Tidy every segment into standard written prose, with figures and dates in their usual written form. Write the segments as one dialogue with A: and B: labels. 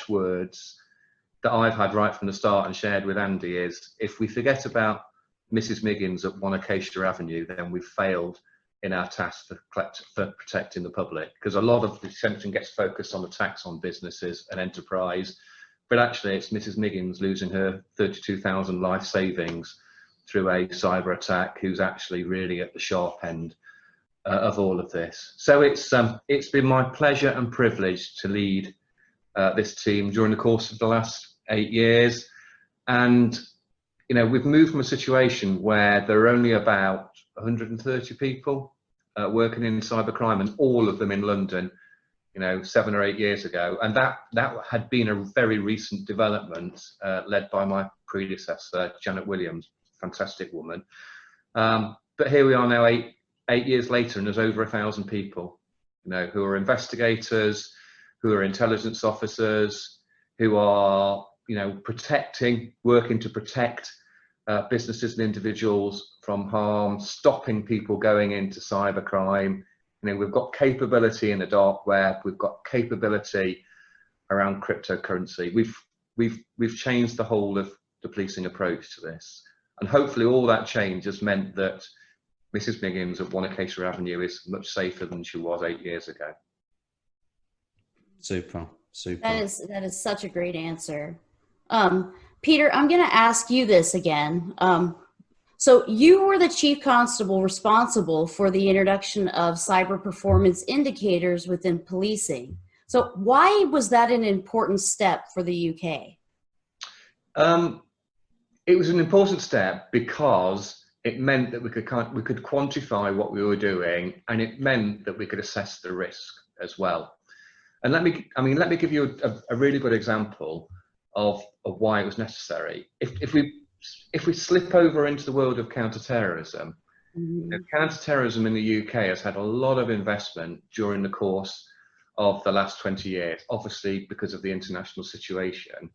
A: watchwords that I've had right from the start and shared with Andy is, if we forget about Mrs. Miggins at 1 Acacia Avenue, then we've failed in our task for protecting the public, because a lot of the attention gets focused on the tax on businesses and enterprise, but actually it's Mrs. Miggins losing her 32,000 life savings through a cyber attack, who's actually really at the sharp end of all of this. So it's been my pleasure and privilege to lead this team during the course of the last 8 years. And, you know, we've moved from a situation where there are only about 130 people working in cybercrime, and all of them in London, you know, 7 or 8 years ago. And that had been a very recent development led by my predecessor, Janet Williams, fantastic woman. But here we are now, eight years later, and there's over 1,000 people, you know, who are investigators, who are intelligence officers, who are, you know, working to protect businesses and individuals from harm, stopping people going into cybercrime. You know, we've got capability in the dark web, we've got capability around cryptocurrency. We've changed the whole of the policing approach to this, and hopefully all that change has meant that Mrs. Miggins at 1 Acacia Avenue is much safer than she was 8 years ago.
B: Super.
C: That is such a great answer. Peter, I'm going to ask you this again. So you were the chief constable responsible for the introduction of cyber performance indicators within policing. So why was that an important step for the UK?
A: It was an important step because it meant that we could quantify what we were doing, and it meant that we could assess the risk as well. And let me give you a really good example of why it was necessary. If we slip over into the world of counterterrorism, counterterrorism in the UK has had a lot of investment during the course of the last 20 years, obviously because of the international situation.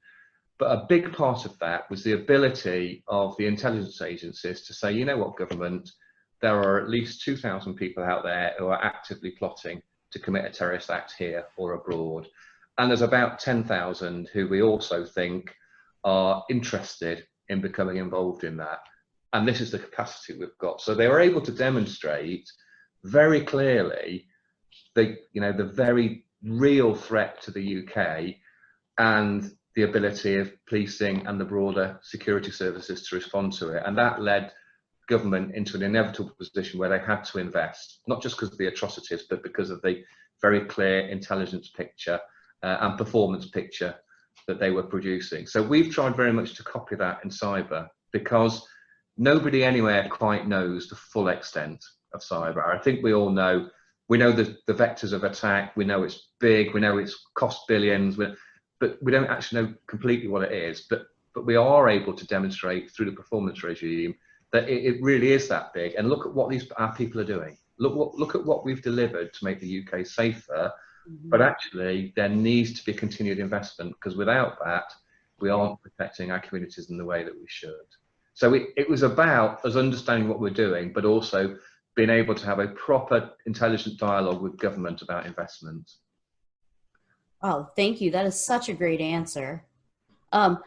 A: But a big part of that was the ability of the intelligence agencies to say, you know what, government, there are at least 2,000 people out there who are actively plotting to commit a terrorist act here or abroad. And there's about 10,000 who we also think are interested in becoming involved in that. And this is the capacity we've got. So they were able to demonstrate very clearly the very real threat to the UK and the ability of policing and the broader security services to respond to it. And that led government into an inevitable position where they had to invest, not just because of the atrocities, but because of the very clear intelligence picture and performance picture that they were producing. So we've tried very much to copy that in cyber, because nobody anywhere quite knows the full extent of cyber. I think we all know, we know the vectors of attack, we know it's big, we know it's cost billions, but we don't actually know completely what it is. But we are able to demonstrate through the performance regime that it really is that big. And look at what our people are doing. Look at what we've delivered to make the UK safer. But actually, there needs to be continued investment, because without that, we aren't protecting our communities in the way that we should. So it was about us understanding what we're doing, but also being able to have a proper intelligent dialogue with government about investment.
C: Oh, thank you. That is such a great answer. I'm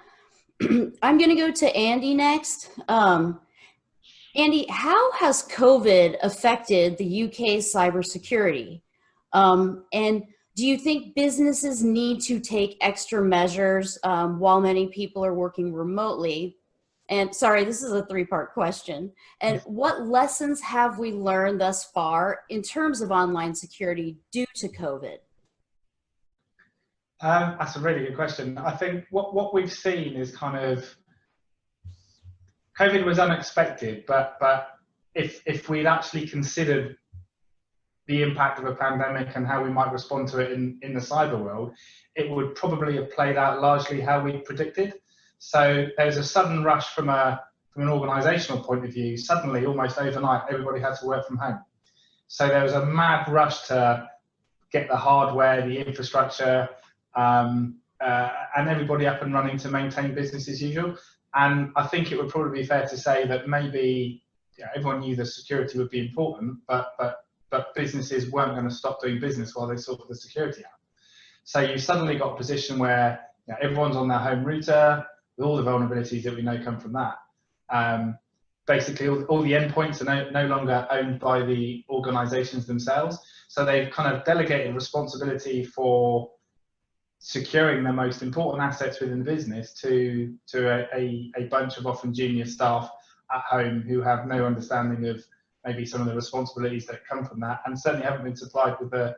C: going to go to Andy next. Andy, how has COVID affected the UK's cybersecurity? And do you think businesses need to take extra measures while many people are working remotely? And sorry, this is a three-part question. And what lessons have we learned thus far in terms of online security due to COVID?
D: That's a really good question. I think what we've seen is kind of, COVID was unexpected, but if we'd actually considered the impact of a pandemic and how we might respond to it in the cyber world, it would probably have played out largely how we predicted. So there's a sudden rush from an organisational point of view. Suddenly, almost overnight, everybody had to work from home. So there was a mad rush to get the hardware, the infrastructure, and everybody up and running to maintain business as usual. And I think it would probably be fair to say that maybe everyone knew the security would be important, but businesses weren't going to stop doing business while they sorted the security out. So you suddenly got a position where everyone's on their home router with all the vulnerabilities that we know come from that. Basically, all the endpoints are no longer owned by the organizations themselves. So they've kind of delegated responsibility for securing the most important assets within the business to a bunch of often junior staff at home who have no understanding of maybe some of the responsibilities that come from that, and certainly haven't been supplied with the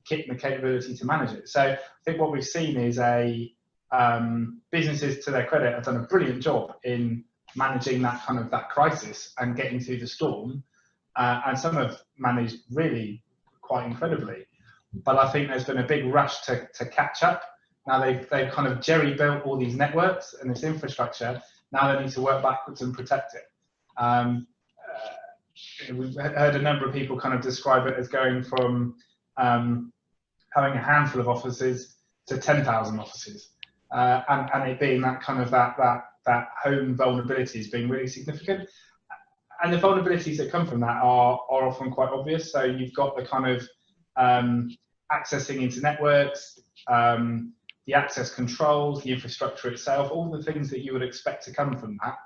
D: kit and the capability to manage it. So I think what we've seen is businesses, to their credit, have done a brilliant job in managing that crisis and getting through the storm, and some have managed really quite incredibly. But I think there's been a big rush to catch up. Now they've kind of jerry-built all these networks and this infrastructure. Now they need to work backwards and protect it. We've heard a number of people kind of describe it as going from having a handful of offices to 10,000 offices, and it being that kind of that home vulnerabilities being really significant. And the vulnerabilities that come from that are often quite obvious. So you've got the kind of accessing into networks, the access controls, the infrastructure itself, all the things that you would expect to come from that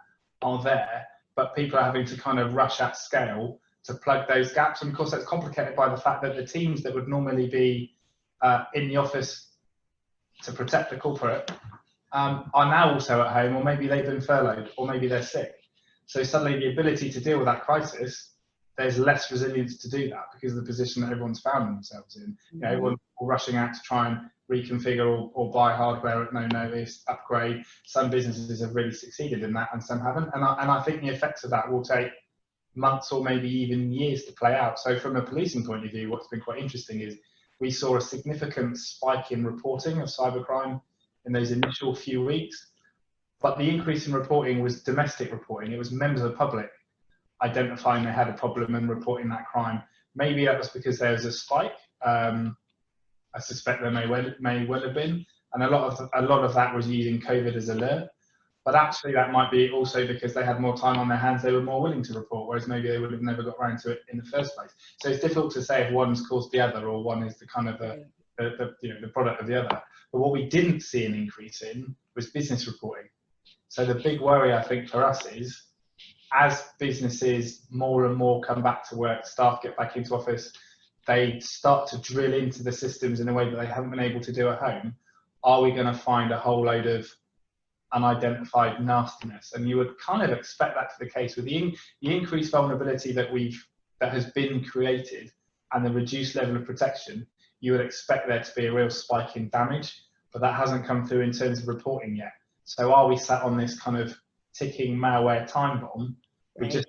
D: are there, but people are having to kind of rush at scale to plug those gaps. And of course, that's complicated by the fact that the teams that would normally be in the office to protect the corporate are now also at home, or maybe they've been furloughed, or maybe they're sick. So suddenly the ability to deal with that crisis, there's less resilience to do that because of the position that everyone's found themselves in. You know, everyone's rushing out to try and reconfigure or buy hardware at no notice, upgrade. Some businesses have really succeeded in that and some haven't. And I think the effects of that will take months or maybe even years to play out. So from a policing point of view, what's been quite interesting is we saw a significant spike in reporting of cybercrime in those initial few weeks. But the increase in reporting was domestic reporting. It was members of the public identifying they had a problem and reporting that crime. Maybe that was because there was a spike. I suspect there may well have been, and a lot of that was using COVID as alert. But actually, that might be also because they had more time on their hands. They were more willing to report, whereas maybe they would have never got around to it in the first place. So it's difficult to say if one's caused the other or one is the kind of the product of the other. But what we didn't see an increase in was business reporting. So the big worry, I think, for us is as businesses more and more come back to work, staff get back into office, they start to drill into the systems in a way that they haven't been able to do at home. Are we going to find a whole load of unidentified nastiness? And you would kind of expect that to be the case with the increased vulnerability that has been created and the reduced level of protection. You would expect there to be a real spike in damage, but that hasn't come through in terms of reporting yet. So are we sat on this kind of ticking malware time bomb? We just